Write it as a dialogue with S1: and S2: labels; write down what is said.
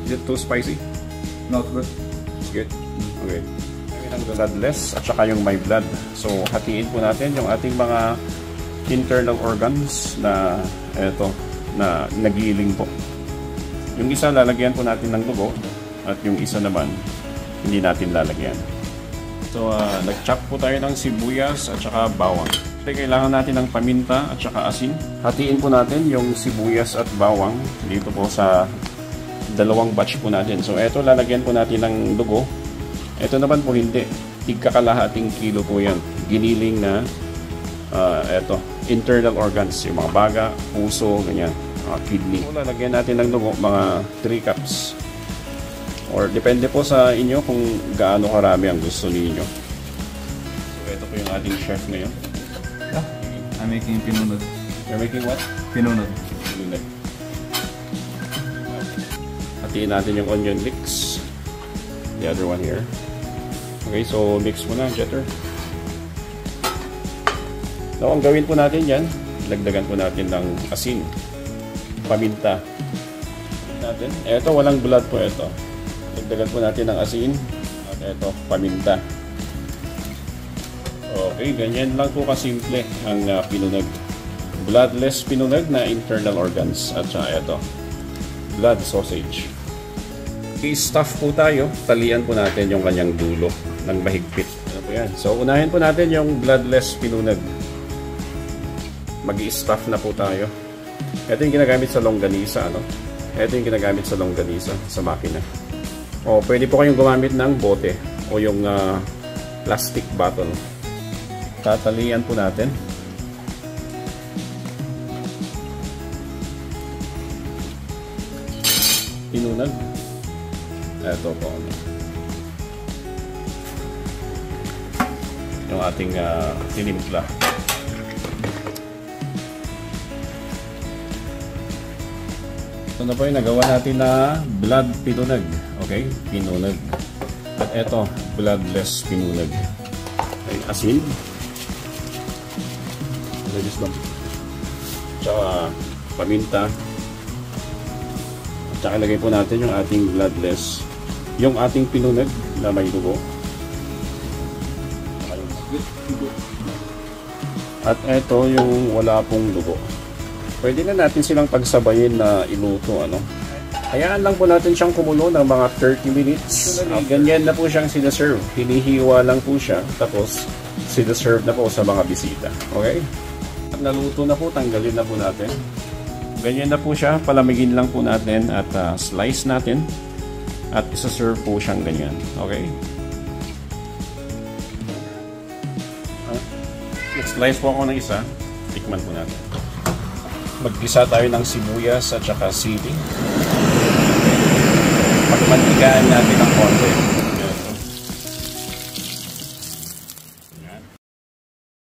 S1: Is it too spicy?
S2: Not good.
S1: It's good? Okay. Ang bloodless at saka yung may blood. So, hatiin po natin yung ating mga internal organs na eto, na nagiling po. Yung isa lalagyan po natin ng dugo at yung isa naman hindi natin lalagyan. So, nag-chop po tayo ng sibuyas at saka bawang. So, kailangan natin ng paminta at saka asin. Hatiin po natin yung sibuyas at bawang dito po sa dalawang batch po natin. So, eto lalagyan po natin ng dugo. Ito naman po hindi. Tigkakalahating kilo po yan. Giniling na eto, internal organs. Yung mga baga, puso, ganyan. Kidney. So, lalagyan natin ng dugo, mga 3 cups. Or depende po sa inyo kung gaano karami ang gusto niyo. So, ito po yung ating chef ngayon.
S2: Yeah, I'm making pinunod.
S1: You're making what?
S2: Pinunod.
S1: Pinunod. Hatiin natin yung onion leeks. The other one here. Okay, so mix mo na, Jeter. Now, ang gawin po natin yan, lagdagan po natin ng asin, paminta. Natin. Ito, walang blood po ito. Lagdagan po natin ng asin at ito, paminta. Okay, ganyan lang po kasimple ang pinunag. Bloodless pinunag na internal organs at saka ito, blood sausage. I-stuff po tayo, talian po natin yung kanyang dulo ng mahigpit. Ano po yan? So, unahin po natin yung bloodless pinunag. Mag-i-stuff na po tayo. Ito yung ginagamit sa longganisa, ano? Ito yung ginagamit sa longganisa, sa makina. O, pwede po kayong gumamit ng bote o yung plastic bottle. Tatalian po natin. Pinunag. Ito po yung ating tinimpla. Ito na po yung nagawa natin na blood pinunag. Okay? Pinunag. At ito, bloodless pinunag. Okay, asin. Lagis lang. Tsaka paminta. At saka lagay po natin yung ating bloodless. Yung ating pinunag na may dugo. At ito yung wala pong dugo. Pwede na natin silang pagsabayin na iluto, ano. Hayaan lang po natin siyang kumulo ng mga 30 minutes. Ganyan na po siyang sinaserve. Hinihiwa lang po siya. Tapos sinaserve na po sa mga bisita. Okay? At naluto na po, tanggalin na po natin. Ganyan na po siya. Palamigin lang po natin at slice natin. At isa-serve po siyang ganyan. Okay? Nag-slice po ako ng isa. Tikman po natin. Maggisa tayo ng sibuyas at saka sili. Pagmantigaan natin ang konti.